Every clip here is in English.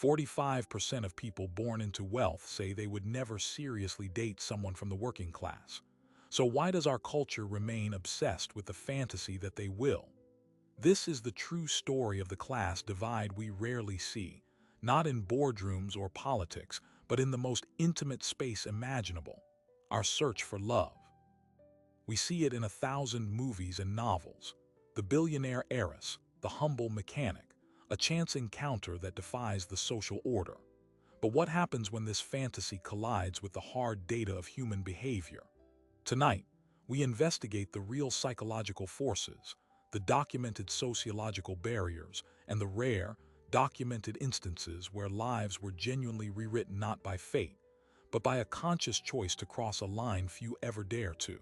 45% of people born into wealth say they would never seriously date someone from the working class. So why does our culture remain obsessed with the fantasy that they will? This is the true story of the class divide we rarely see, not in boardrooms or politics, but in the most intimate space imaginable, our search for love. We see it in 1,000 movies and novels. The billionaire heiress, the humble mechanic, a chance encounter that defies the social order. But what happens when this fantasy collides with the hard data of human behavior? Tonight, we investigate the real psychological forces, the documented sociological barriers, and the rare, documented instances where lives were genuinely rewritten not by fate, but by a conscious choice to cross a line few ever dare to.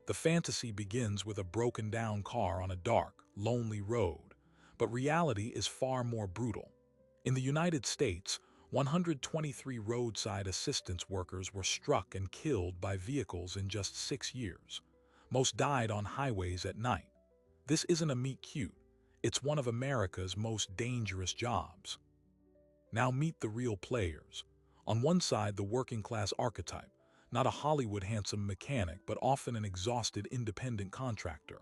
The fantasy begins with a broken-down car on a dark, lonely road, but reality is far more brutal. In the United States, 123 roadside assistance workers were struck and killed by vehicles in just 6 years. Most died on highways at night. This isn't a meet cute. It's one of America's most dangerous jobs. Now meet the real players. On one side, the working-class archetype, not a Hollywood handsome mechanic, but often an exhausted independent contractor.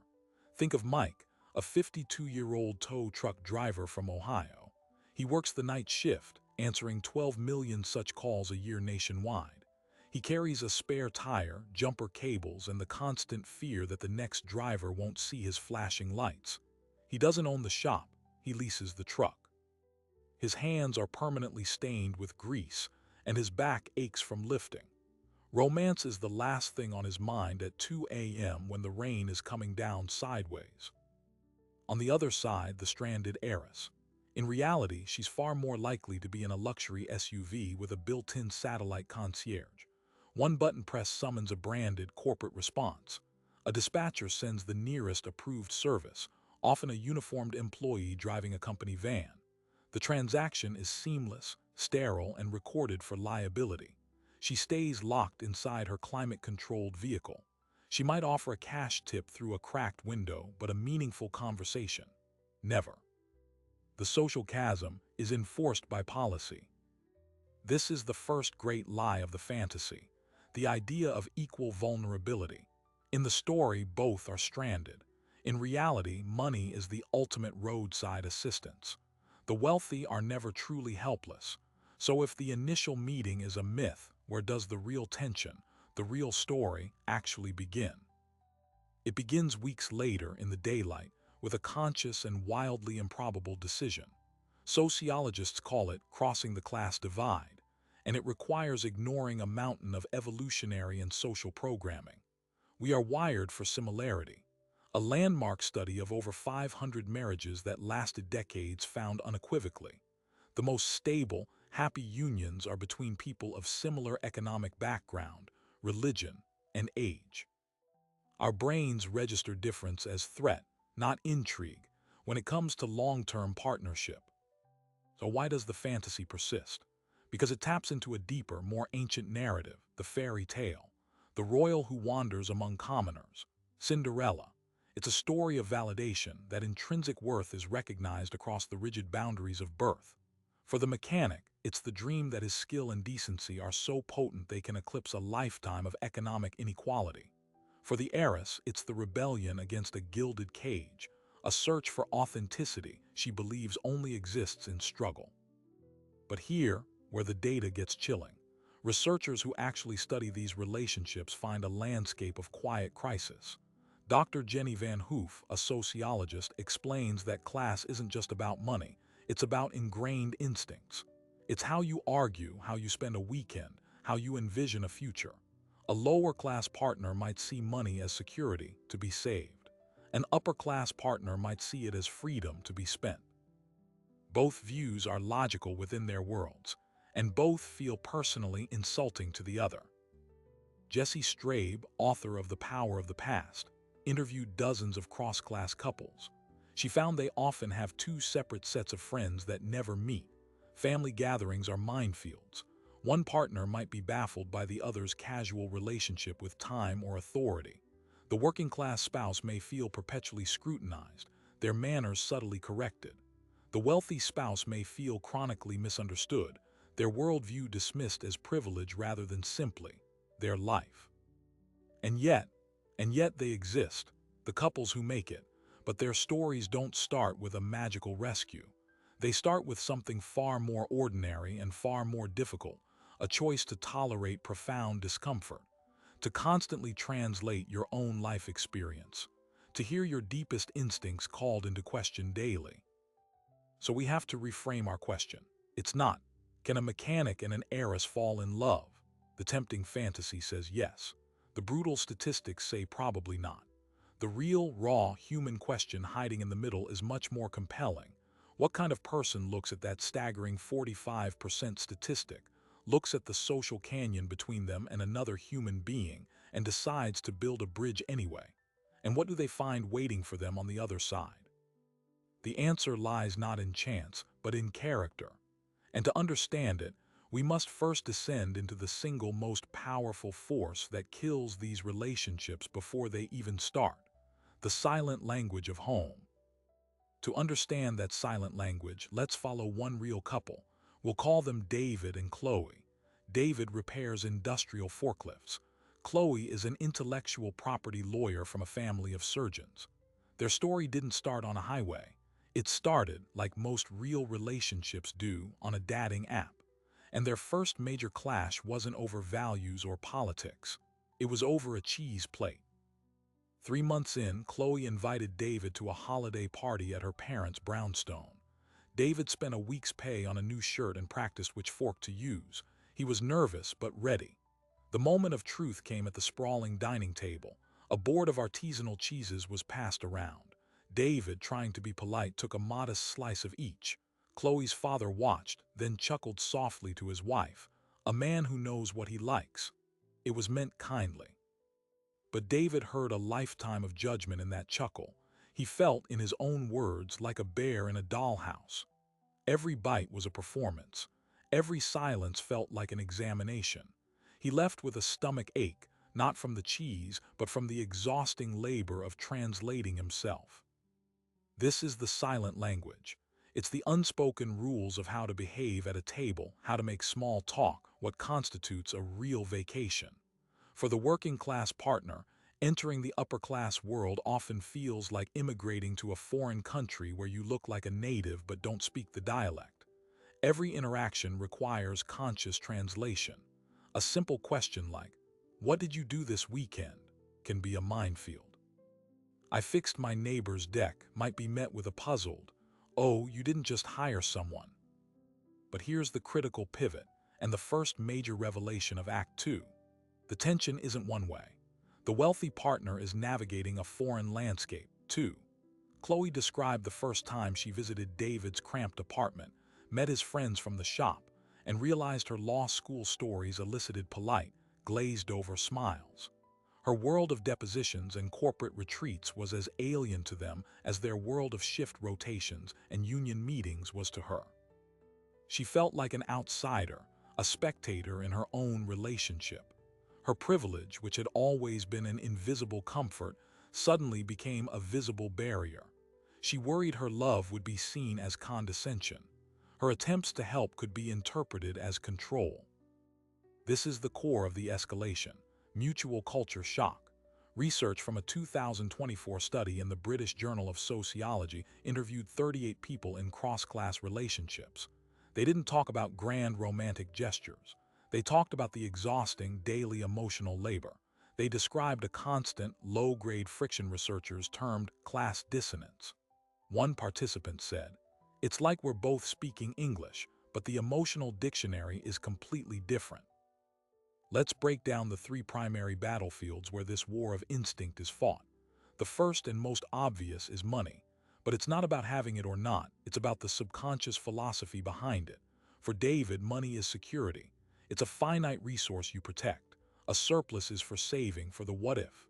Think of Mike, a 52-year-old tow truck driver from Ohio. He works the night shift, answering 12 million such calls a year nationwide. He carries a spare tire, jumper cables, and the constant fear that the next driver won't see his flashing lights. He doesn't own the shop, he leases the truck. His hands are permanently stained with grease, and his back aches from lifting. Romance is the last thing on his mind at 2 a.m. when the rain is coming down sideways. On the other side, the stranded heiress. In reality, she's far more likely to be in a luxury SUV with a built-in satellite concierge. One button press summons a branded corporate response. A dispatcher sends the nearest approved service, often a uniformed employee driving a company van. The transaction is seamless, sterile, and recorded for liability. She stays locked inside her climate-controlled vehicle. She might offer a cash tip through a cracked window, but a meaningful conversation, never. The social chasm is enforced by policy. This is the first great lie of the fantasy, the idea of equal vulnerability. In the story, both are stranded. In reality, money is the ultimate roadside assistance. The wealthy are never truly helpless. So if the initial meeting is a myth, where does the real tension, the real story, actually begin? It begins weeks later in the daylight with a conscious and wildly improbable decision. Sociologists call it crossing the class divide, and it requires ignoring a mountain of evolutionary and social programming. We are wired for similarity. A landmark study of over 500 marriages that lasted decades found unequivocally, the most stable, happy unions are between people of similar economic background, religion, and age. Our brains register difference as threat, not intrigue, when it comes to long-term partnership. So why does the fantasy persist? Because it taps into a deeper, more ancient narrative, the fairy tale, the royal who wanders among commoners, Cinderella. It's a story of validation, that intrinsic worth is recognized across the rigid boundaries of birth. For the mechanic, it's the dream that his skill and decency are so potent they can eclipse a lifetime of economic inequality. For the heiress, it's the rebellion against a gilded cage, a search for authenticity she believes only exists in struggle. But here, where the data gets chilling, researchers who actually study these relationships find a landscape of quiet crisis. Dr. Jenny Van Hoof, a sociologist, explains that class isn't just about money, it's about ingrained instincts. It's how you argue, how you spend a weekend, how you envision a future. A lower-class partner might see money as security, to be saved. An upper-class partner might see it as freedom to be spent. Both views are logical within their worlds, and both feel personally insulting to the other. Jessie Strabe, author of The Power of the Past, interviewed dozens of cross-class couples. She found they often have two separate sets of friends that never meet. Family gatherings are minefields. One partner might be baffled by the other's casual relationship with time or authority. The working-class spouse may feel perpetually scrutinized, their manners subtly corrected. The wealthy spouse may feel chronically misunderstood, their worldview dismissed as privilege rather than simply their life. And yet, they exist, the couples who make it, but their stories don't start with a magical rescue. They start with something far more ordinary and far more difficult, a choice to tolerate profound discomfort, to constantly translate your own life experience, to hear your deepest instincts called into question daily. So we have to reframe our question. It's not, can a mechanic and an heiress fall in love? The tempting fantasy says yes. The brutal statistics say probably not. The real, raw, human question hiding in the middle is much more compelling. What kind of person looks at that staggering 45% statistic, looks at the social canyon between them and another human being, and decides to build a bridge anyway? And what do they find waiting for them on the other side? The answer lies not in chance, but in character. And to understand it, we must first descend into the single most powerful force that kills these relationships before they even start, the silent language of home. To understand that silent language, let's follow one real couple. We'll call them David and Chloe. David repairs industrial forklifts. Chloe is an intellectual property lawyer from a family of surgeons. Their story didn't start on a highway. It started, like most real relationships do, on a dating app. And their first major clash wasn't over values or politics. It was over a cheese plate. 3 months in, Chloe invited David to a holiday party at her parents' brownstone. David spent a week's pay on a new shirt and practiced which fork to use. He was nervous but ready. The moment of truth came at the sprawling dining table. A board of artisanal cheeses was passed around. David, trying to be polite, took a modest slice of each. Chloe's father watched, then chuckled softly to his wife. A man who knows what he likes. It was meant kindly. But David heard a lifetime of judgment in that chuckle. He felt, in his own words, like a bear in a dollhouse. Every bite was a performance. Every silence felt like an examination. He left with a stomach ache, not from the cheese, but from the exhausting labor of translating himself. This is the silent language. It's the unspoken rules of how to behave at a table, how to make small talk, what constitutes a real vacation. For the working-class partner, entering the upper-class world often feels like immigrating to a foreign country where you look like a native but don't speak the dialect. Every interaction requires conscious translation. A simple question like, "What did you do this weekend?" can be a minefield. "I fixed my neighbor's deck" might be met with a puzzled, "Oh, you didn't just hire someone." But here's the critical pivot, and the first major revelation of Act 2. The tension isn't one way. The wealthy partner is navigating a foreign landscape, too. Chloe described the first time she visited David's cramped apartment, met his friends from the shop, and realized her law school stories elicited polite, glazed-over smiles. Her world of depositions and corporate retreats was as alien to them as their world of shift rotations and union meetings was to her. She felt like an outsider, a spectator in her own relationship. Her privilege, which had always been an invisible comfort, suddenly became a visible barrier. She worried her love would be seen as condescension. Her attempts to help could be interpreted as control. This is the core of the escalation: mutual culture shock. Research from a 2024 study in the British Journal of Sociology interviewed 38 people in cross-class relationships. They didn't talk about grand romantic gestures. They talked about the exhausting daily emotional labor. They described a constant, low-grade friction researchers termed class dissonance. One participant said, "It's like we're both speaking English, but the emotional dictionary is completely different." Let's break down the 3 primary battlefields where this war of instinct is fought. The first and most obvious is money. But it's not about having it or not, it's about the subconscious philosophy behind it. For David, money is security. It's a finite resource you protect. A surplus is for saving, for the what if.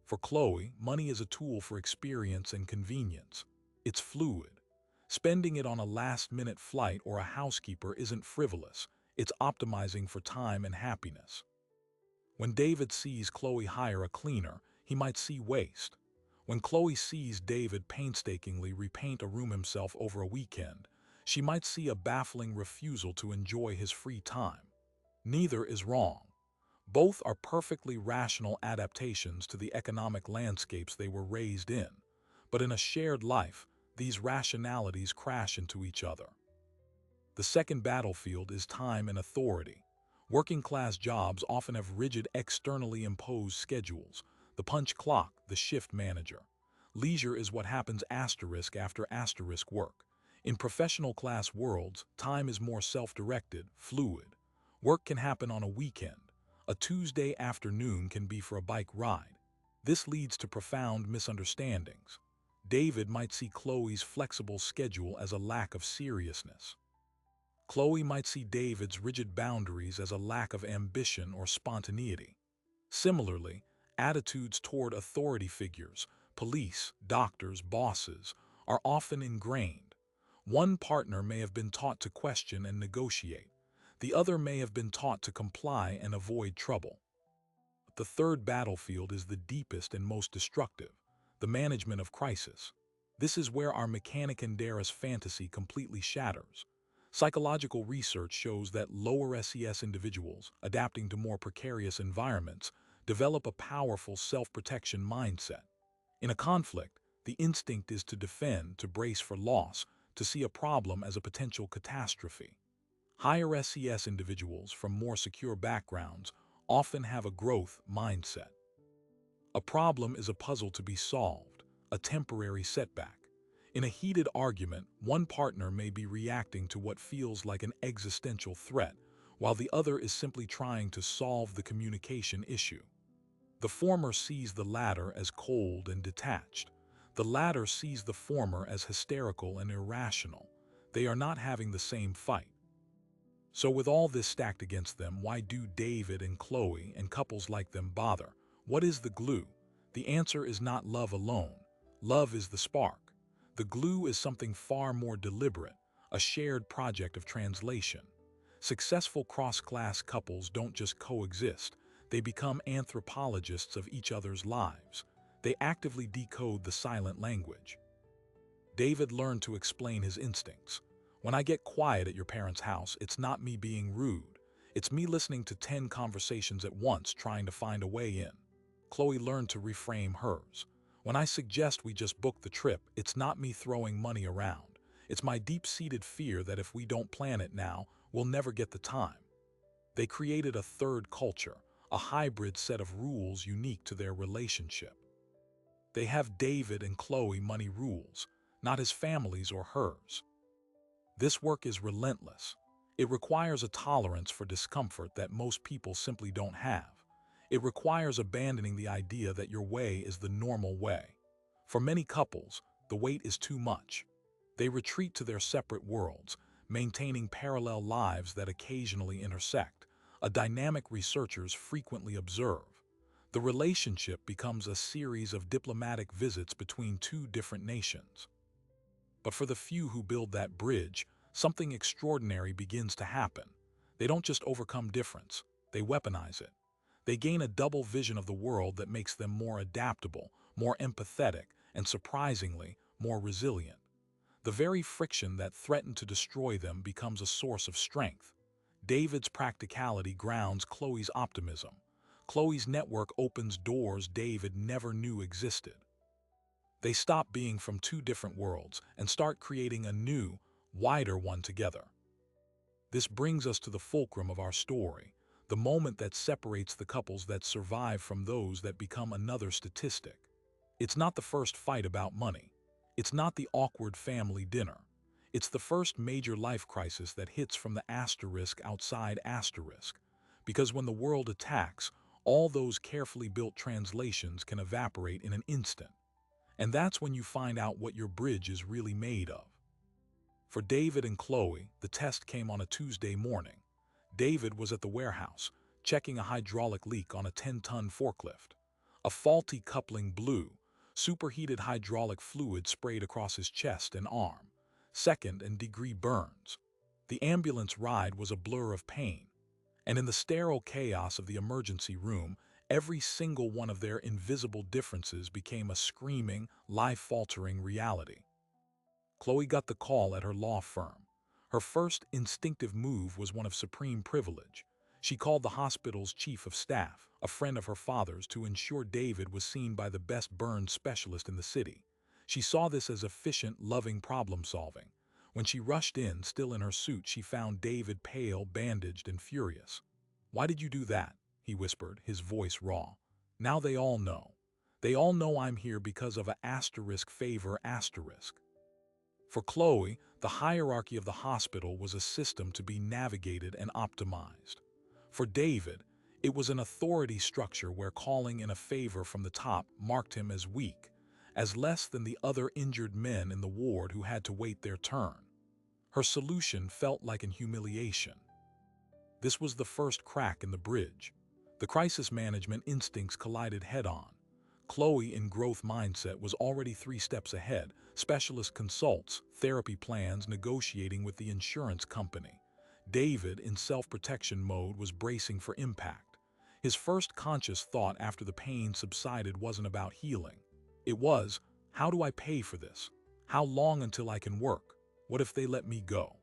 For Chloe, money is a tool for experience and convenience. It's fluid. Spending it on a last-minute flight or a housekeeper isn't frivolous. It's optimizing for time and happiness. When David sees Chloe hire a cleaner, he might see waste. When Chloe sees David painstakingly repaint a room himself over a weekend, She might see a baffling refusal to enjoy his free time. Neither is wrong. Both are perfectly rational adaptations to the economic landscapes they were raised in. But in a shared life, these rationalities crash into each other. The second battlefield is time and authority. Working-class jobs often have rigid, externally imposed schedules, the punch clock, the shift manager. Leisure is what happens asterisk after asterisk work. In professional class worlds, time is more self-directed, fluid. Work can happen on a weekend. A Tuesday afternoon can be for a bike ride. This leads to profound misunderstandings. David might see Chloe's flexible schedule as a lack of seriousness. Chloe might see David's rigid boundaries as a lack of ambition or spontaneity. Similarly, attitudes toward authority figures, police, doctors, bosses, are often ingrained. One partner may have been taught to question and negotiate. The other may have been taught to comply and avoid trouble. The third battlefield is the deepest and most destructive, the management of crisis. This is where our mechanic and Heiress fantasy completely shatters. Psychological research shows that lower SES individuals, adapting to more precarious environments, develop a powerful self-protection mindset. In a conflict, the instinct is to defend, to brace for loss, to see a problem as a potential catastrophe. Higher SES individuals from more secure backgrounds often have a growth mindset. A problem is a puzzle to be solved, a temporary setback. In a heated argument, one partner may be reacting to what feels like an existential threat, while the other is simply trying to solve the communication issue. The former sees the latter as cold and detached. The latter sees the former as hysterical and irrational. They are not having the same fight. So with all this stacked against them, why do David and Chloe and couples like them bother? What is the glue? The answer is not love alone. Love is the spark. The glue is something far more deliberate, a shared project of translation. Successful cross-class couples don't just coexist, they become anthropologists of each other's lives. They actively decode the silent language. David learned to explain his instincts. When I get quiet at your parents' house, it's not me being rude. It's me listening to 10 conversations at once, trying to find a way in. Chloe learned to reframe hers. When I suggest we just book the trip, it's not me throwing money around. It's my deep-seated fear that if we don't plan it now, we'll never get the time. They created a third culture, a hybrid set of rules unique to their relationship. They have David and Chloe money rules, not his family's or hers. This work is relentless. It requires a tolerance for discomfort that most people simply don't have. It requires abandoning the idea that your way is the normal way. For many couples, the weight is too much. They retreat to their separate worlds, maintaining parallel lives that occasionally intersect, a dynamic researchers frequently observe. The relationship becomes a series of diplomatic visits between two different nations. But for the few who build that bridge, something extraordinary begins to happen. They don't just overcome difference, they weaponize it. They gain a double vision of the world that makes them more adaptable, more empathetic, and surprisingly, more resilient. The very friction that threatened to destroy them becomes a source of strength. David's practicality grounds Chloe's optimism. Chloe's network opens doors David never knew existed. They stop being from two different worlds and start creating a new, wider one together. This brings us to the fulcrum of our story, the moment that separates the couples that survive from those that become another statistic. It's not the first fight about money. It's not the awkward family dinner. It's the first major life crisis that hits from the asterisk outside asterisk. Because when the world attacks, all those carefully built translations can evaporate in an instant. And that's when you find out what your bridge is really made of. For David and Chloe, the test came on a Tuesday morning. David was at the warehouse, checking a hydraulic leak on a 10-ton forklift. A faulty coupling blew. Superheated hydraulic fluid sprayed across his chest and arm. Second-degree burns. The ambulance ride was a blur of pain. And in the sterile chaos of the emergency room, every single one of their invisible differences became a screaming, life-altering reality. Chloe got the call at her law firm. Her first instinctive move was one of supreme privilege. She called the hospital's chief of staff, a friend of her father's, to ensure David was seen by the best burn specialist in the city. She saw this as efficient, loving problem-solving. When she rushed in, still in her suit, she found David pale, bandaged, and furious. "Why did you do that?" he whispered, his voice raw. "Now they all know. They all know I'm here because of a asterisk favor asterisk." For Chloe, the hierarchy of the hospital was a system to be navigated and optimized. For David, it was an authority structure where calling in a favor from the top marked him as weak, as less than the other injured men in the ward who had to wait their turn. Her solution felt like an humiliation. This was the first crack in the bridge. The crisis management instincts collided head-on. Chloe, in growth mindset, was already 3 steps ahead: specialist consults, therapy plans, negotiating with the insurance company. David, in self-protection mode, was bracing for impact. His first conscious thought after the pain subsided wasn't about healing. It was, how do I pay for this? How long until I can work? What if they let me go?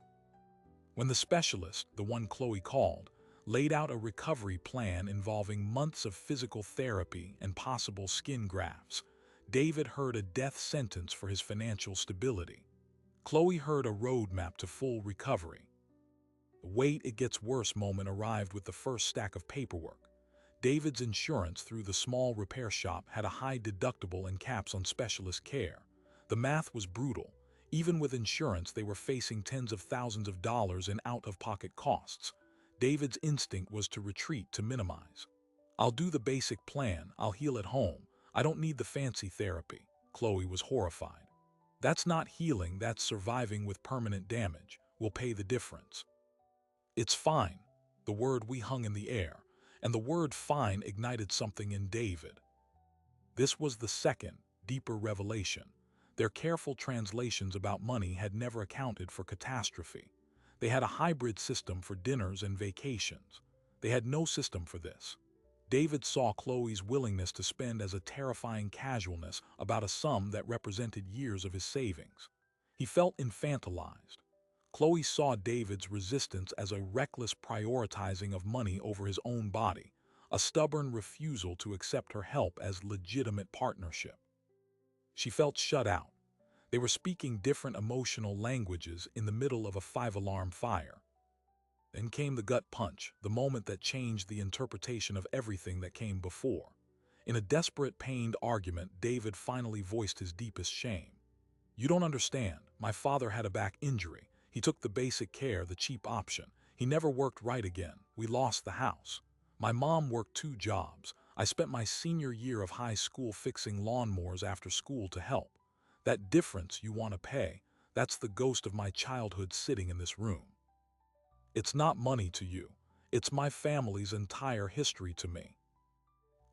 When the specialist, the one Chloe called, laid out a recovery plan involving months of physical therapy and possible skin grafts, David heard a death sentence for his financial stability. Chloe heard a roadmap to full recovery. The "wait, it gets worse" moment arrived with the first stack of paperwork. David's insurance through the small repair shop had a high deductible and caps on specialist care. The math was brutal. Even with insurance, they were facing tens of thousands of dollars in out-of-pocket costs. David's instinct was to retreat, to minimize. "I'll do the basic plan, I'll heal at home. I don't need the fancy therapy." Chloe was horrified. "That's not healing, that's surviving with permanent damage. We'll pay the difference." "It's fine." The word we hung in the air, and the word fine ignited something in David. This was the second, deeper revelation. Their careful translations about money had never accounted for catastrophe. They had a hybrid system for dinners and vacations. They had no system for this. David saw Chloe's willingness to spend as a terrifying casualness about a sum that represented years of his savings. He felt infantilized. Chloe saw David's resistance as a reckless prioritizing of money over his own body, a stubborn refusal to accept her help as legitimate partnership. She felt shut out. They were speaking different emotional languages in the middle of a 5-alarm fire. Then came the gut punch, the moment that changed the interpretation of everything that came before. In a desperate, pained argument, David finally voiced his deepest shame. "You don't understand. My father had a back injury. He took the basic care, the cheap option. He never worked right again. We lost the house. My mom worked 2 jobs. I spent my senior year of high school fixing lawnmowers after school to help. That difference you want to pay, that's the ghost of my childhood sitting in this room. It's not money to you. It's my family's entire history to me."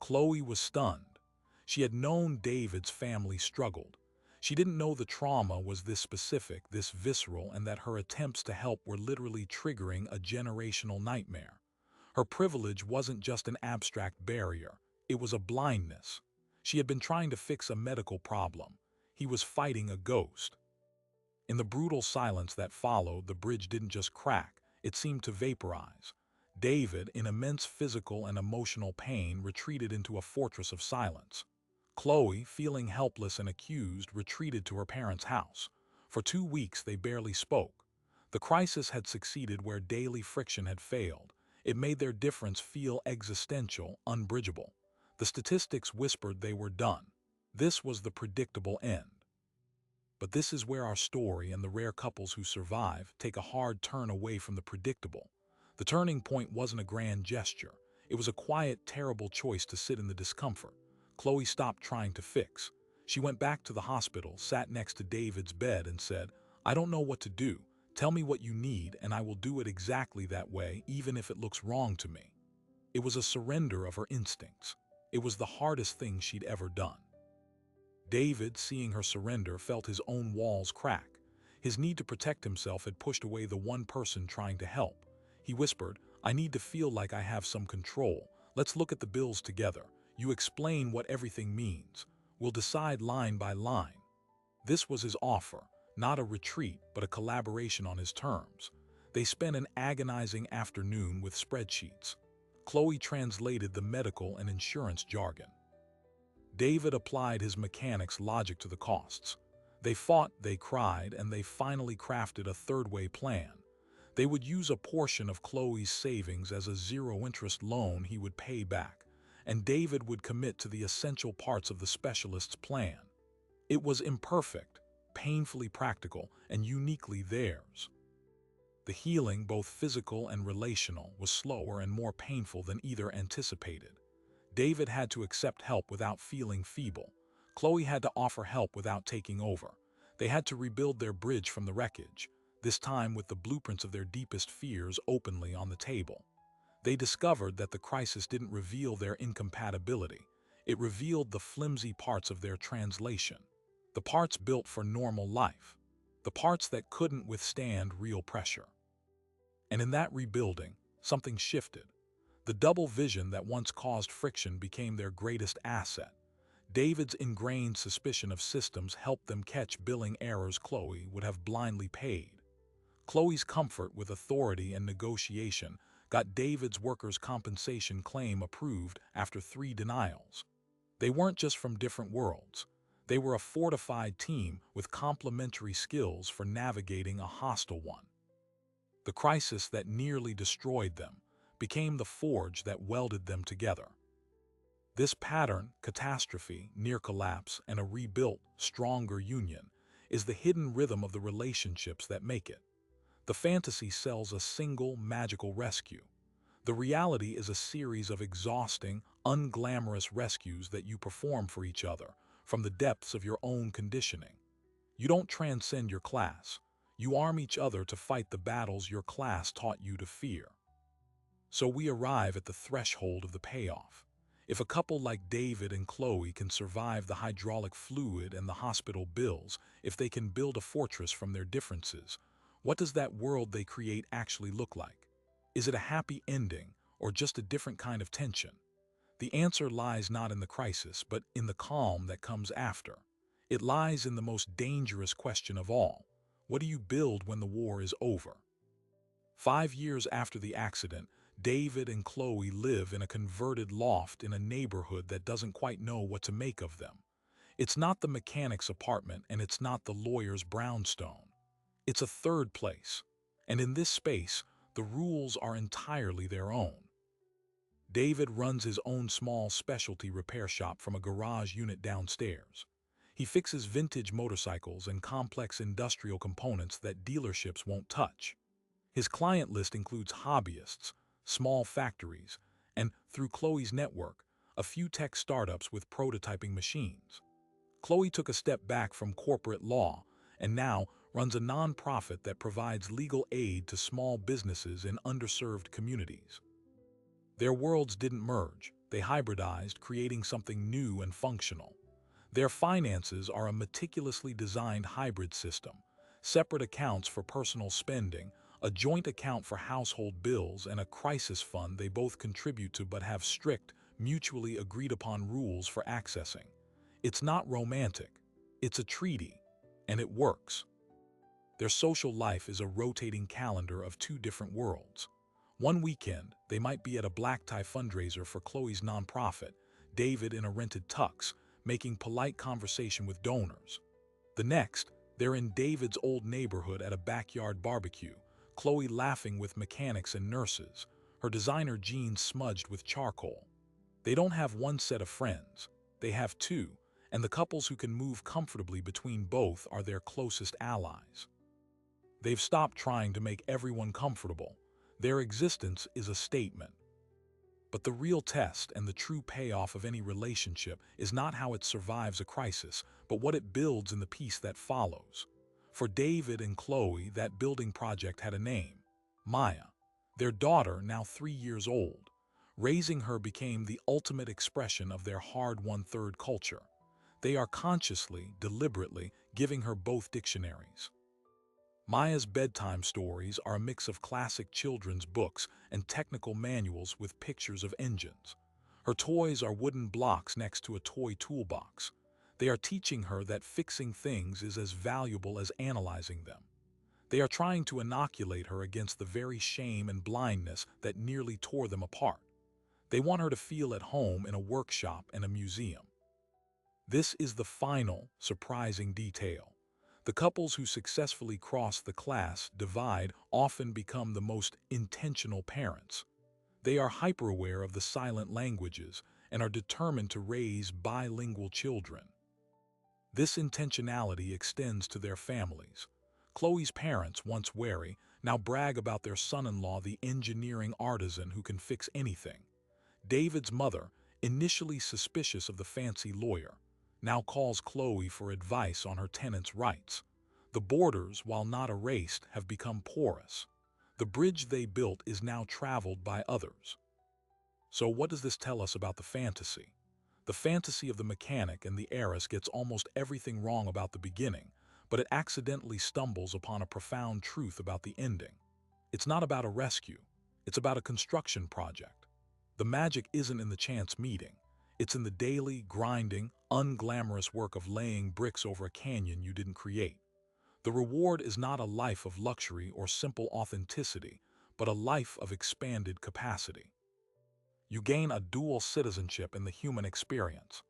Chloe was stunned. She had known David's family struggled. She didn't know the trauma was this specific, this visceral, and that her attempts to help were literally triggering a generational nightmare. Her privilege wasn't just an abstract barrier. It was a blindness. She had been trying to fix a medical problem. He was fighting a ghost. In the brutal silence that followed, the bridge didn't just crack, it seemed to vaporize. David, in immense physical and emotional pain, retreated into a fortress of silence. Chloe, feeling helpless and accused, retreated to her parents' house. For 2 weeks they barely spoke. The crisis had succeeded where daily friction had failed. It made their difference feel existential, unbridgeable. The statistics whispered they were done. This was the predictable end. But this is where our story and the rare couples who survive take a hard turn away from the predictable. The turning point wasn't a grand gesture. It was a quiet, terrible choice to sit in the discomfort. Chloe stopped trying to fix. She went back to the hospital, sat next to David's bed, and said, "I don't know what to do. Tell me what you need, and I will do it exactly that way, even if it looks wrong to me." It was a surrender of her instincts. It was the hardest thing she'd ever done. David, seeing her surrender, felt his own walls crack. His need to protect himself had pushed away the one person trying to help. He whispered, "I need to feel like I have some control. Let's look at the bills together. You explain what everything means. We'll decide line by line." This was his offer, not a retreat, but a collaboration on his terms. They spent an agonizing afternoon with spreadsheets. Chloe translated the medical and insurance jargon. David applied his mechanics' logic to the costs. They fought, they cried, and they finally crafted a third-way plan. They would use a portion of Chloe's savings as a zero-interest loan he would pay back, and David would commit to the essential parts of the specialist's plan. It was imperfect, painfully practical, and uniquely theirs. The healing, both physical and relational, was slower and more painful than either anticipated. David had to accept help without feeling feeble. Chloe had to offer help without taking over. They had to rebuild their bridge from the wreckage, this time with the blueprints of their deepest fears openly on the table. They discovered that the crisis didn't reveal their incompatibility. It revealed the flimsy parts of their translation, the parts built for normal life, the parts that couldn't withstand real pressure. And in that rebuilding, something shifted. The double vision that once caused friction became their greatest asset. David's ingrained suspicion of systems helped them catch billing errors Chloe would have blindly paid. Chloe's comfort with authority and negotiation got David's workers' compensation claim approved after 3 denials. They weren't just from different worlds. They were a fortified team with complementary skills for navigating a hostile one. The crisis that nearly destroyed them became the forge that welded them together. This pattern, catastrophe, near collapse, and a rebuilt, stronger union, is the hidden rhythm of the relationships that make it. The fantasy sells a single, magical rescue. The reality is a series of exhausting, unglamorous rescues that you perform for each other from the depths of your own conditioning. You don't transcend your class. You arm each other to fight the battles your class taught you to fear. So we arrive at the threshold of the payoff. If a couple like David and Chloe can survive the hydraulic fluid and the hospital bills, if they can build a fortress from their differences, what does that world they create actually look like? Is it a happy ending or just a different kind of tension? The answer lies not in the crisis, but in the calm that comes after. It lies in the most dangerous question of all. What do you build when the war is over? 5 years after the accident, David and Chloe live in a converted loft in a neighborhood that doesn't quite know what to make of them. It's not the mechanic's apartment and it's not the lawyer's brownstone. It's a third place. And in this space, the rules are entirely their own. David runs his own small specialty repair shop from a garage unit downstairs. He fixes vintage motorcycles and complex industrial components that dealerships won't touch. His client list includes hobbyists, small factories, and, through Chloe's network, a few tech startups with prototyping machines. Chloe took a step back from corporate law and now runs a nonprofit that provides legal aid to small businesses in underserved communities. Their worlds didn't merge, they hybridized, creating something new and functional. Their finances are a meticulously designed hybrid system, separate accounts for personal spending, a joint account for household bills, and a crisis fund they both contribute to but have strict, mutually agreed-upon rules for accessing. It's not romantic. It's a treaty, and it works. Their social life is a rotating calendar of 2 different worlds. One weekend, they might be at a black tie fundraiser for Chloe's nonprofit, David in a rented tux, making polite conversation with donors. The next, they're in David's old neighborhood at a backyard barbecue, Chloe laughing with mechanics and nurses, her designer jeans smudged with charcoal. They don't have one set of friends, they have 2, and the couples who can move comfortably between both are their closest allies. They've stopped trying to make everyone comfortable. Their existence is a statement. But the real test and the true payoff of any relationship is not how it survives a crisis, but what it builds in the peace that follows. For David and Chloe, that building project had a name, Maya. Their daughter, now 3 years old. Raising her became the ultimate expression of their hard-won third culture. They are consciously, deliberately, giving her both dictionaries. Maya's bedtime stories are a mix of classic children's books and technical manuals with pictures of engines. Her toys are wooden blocks next to a toy toolbox. They are teaching her that fixing things is as valuable as analyzing them. They are trying to inoculate her against the very shame and blindness that nearly tore them apart. They want her to feel at home in a workshop and a museum. This is the final, surprising detail. The couples who successfully cross the class divide often become the most intentional parents. They are hyper-aware of the silent languages and are determined to raise bilingual children. This intentionality extends to their families. Chloe's parents, once wary, now brag about their son-in-law, the engineering artisan who can fix anything. David's mother, initially suspicious of the fancy lawyer, now calls Chloe for advice on her tenants' rights. The borders, while not erased, have become porous. The bridge they built is now traveled by others. So what does this tell us about the fantasy? The fantasy of the mechanic and the heiress gets almost everything wrong about the beginning, but it accidentally stumbles upon a profound truth about the ending. It's not about a rescue. It's about a construction project. The magic isn't in the chance meeting. It's in the daily, grinding, unglamorous work of laying bricks over a canyon you didn't create. The reward is not a life of luxury or simple authenticity, but a life of expanded capacity. You gain a dual citizenship in the human experience.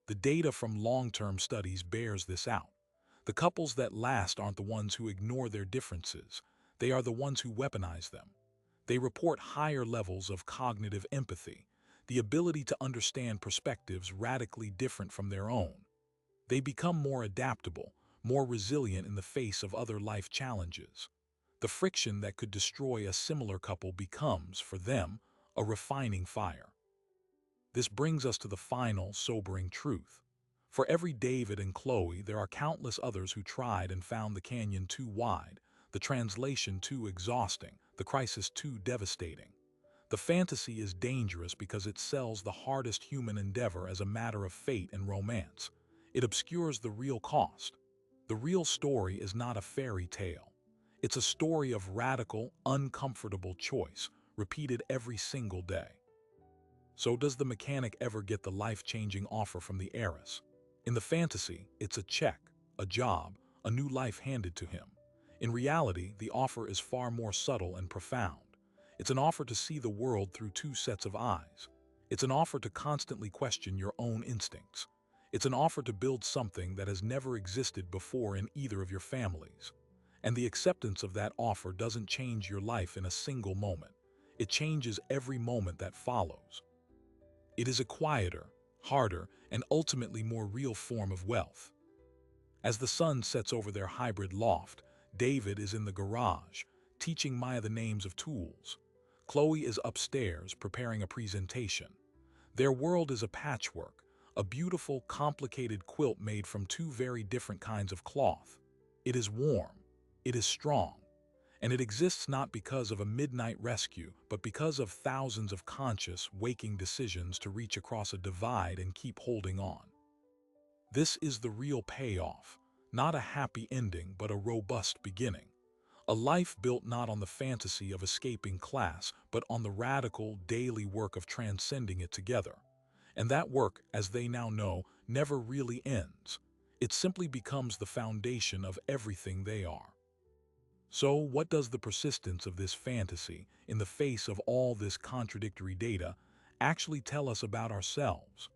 The data from long-term studies bears this out. The couples that last aren't the ones who ignore their differences. They are the ones who weaponize them. They report higher levels of cognitive empathy, the ability to understand perspectives radically different from their own. They become more adaptable, more resilient in the face of other life challenges. The friction that could destroy a similar couple becomes, for them, a refining fire. This brings us to the final, sobering truth. For every David and Chloe, there are countless others who tried and found the canyon too wide, the translation too exhausting, the crisis too devastating. The fantasy is dangerous because it sells the hardest human endeavor as a matter of fate and romance. It obscures the real cost. The real story is not a fairy tale. It's a story of radical, uncomfortable choice, repeated every single day. So does the mechanic ever get the life-changing offer from the heiress? In the fantasy, it's a check, a job, a new life handed to him. In reality, the offer is far more subtle and profound. It's an offer to see the world through two sets of eyes. It's an offer to constantly question your own instincts. It's an offer to build something that has never existed before in either of your families. And the acceptance of that offer doesn't change your life in a single moment. It changes every moment that follows. It is a quieter, harder, and ultimately more real form of wealth. As the sun sets over their hybrid loft, David is in the garage, teaching Maya the names of tools. Chloe is upstairs, preparing a presentation. Their world is a patchwork, a beautiful, complicated quilt made from two very different kinds of cloth. It is warm. It is strong. And it exists not because of a midnight rescue, but because of thousands of conscious, waking decisions to reach across a divide and keep holding on. This is the real payoff, not a happy ending, but a robust beginning. A life built not on the fantasy of escaping class, but on the radical, daily work of transcending it together. And that work, as they now know, never really ends. It simply becomes the foundation of everything they are. So, what does the persistence of this fantasy, in the face of all this contradictory data, actually tell us about ourselves?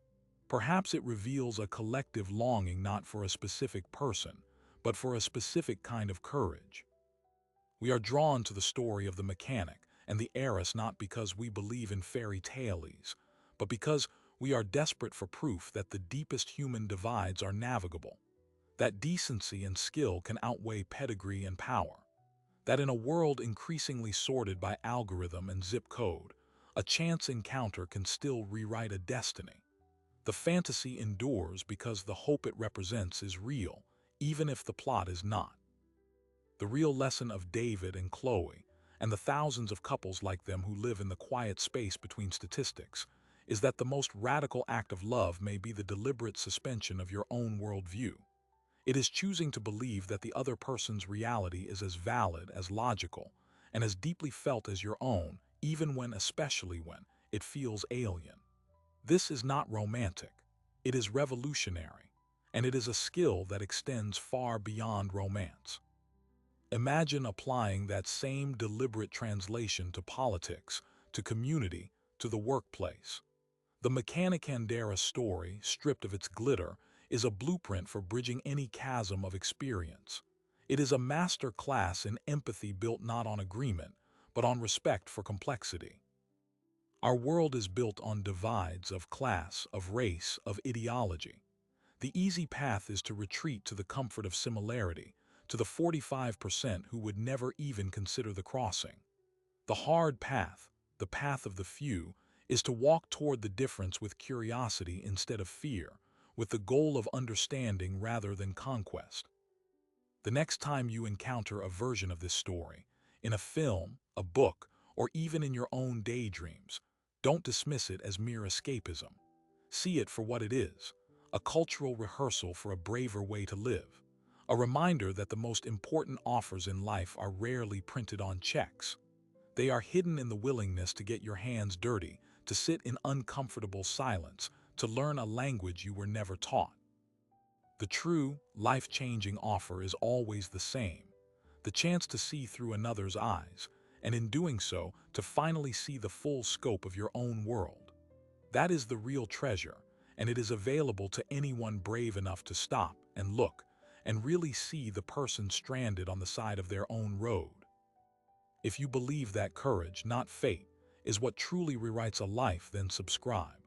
Perhaps it reveals a collective longing not for a specific person, but for a specific kind of courage. We are drawn to the story of the mechanic and the heiress not because we believe in fairy tales, but because we are desperate for proof that the deepest human divides are navigable, that decency and skill can outweigh pedigree and power, that in a world increasingly sorted by algorithm and zip code, a chance encounter can still rewrite a destiny. The fantasy endures because the hope it represents is real, even if the plot is not. The real lesson of David and Chloe, and the thousands of couples like them who live in the quiet space between statistics, is that the most radical act of love may be the deliberate suspension of your own worldview. It is choosing to believe that the other person's reality is as valid, as logical, and as deeply felt as your own, especially when, it feels alien. This is not romantic. It is revolutionary. and it is a skill that extends far beyond romance. Imagine applying that same deliberate translation to politics, to community, to the workplace. The Mechanic story, stripped of its glitter, is a blueprint for bridging any chasm of experience. It is a master class in empathy built not on agreement, but on respect for complexity. Our world is built on divides of class, of race, of ideology. The easy path is to retreat to the comfort of similarity, to the 45% who would never even consider the crossing. The hard path, the path of the few, is to walk toward the difference with curiosity instead of fear, with the goal of understanding rather than conquest. The next time you encounter a version of this story, in a film, a book, or even in your own daydreams, don't dismiss it as mere escapism. See it for what it is, a cultural rehearsal for a braver way to live, a reminder that the most important offers in life are rarely printed on checks. They are hidden in the willingness to get your hands dirty, to sit in uncomfortable silence, to learn a language you were never taught. The true, life-changing offer is always the same, the chance to see through another's eyes, and in doing so, to finally see the full scope of your own world. That is the real treasure, and it is available to anyone brave enough to stop and look, and really see the person stranded on the side of their own road. If you believe that courage, not fate, is what truly rewrites a life, then subscribe.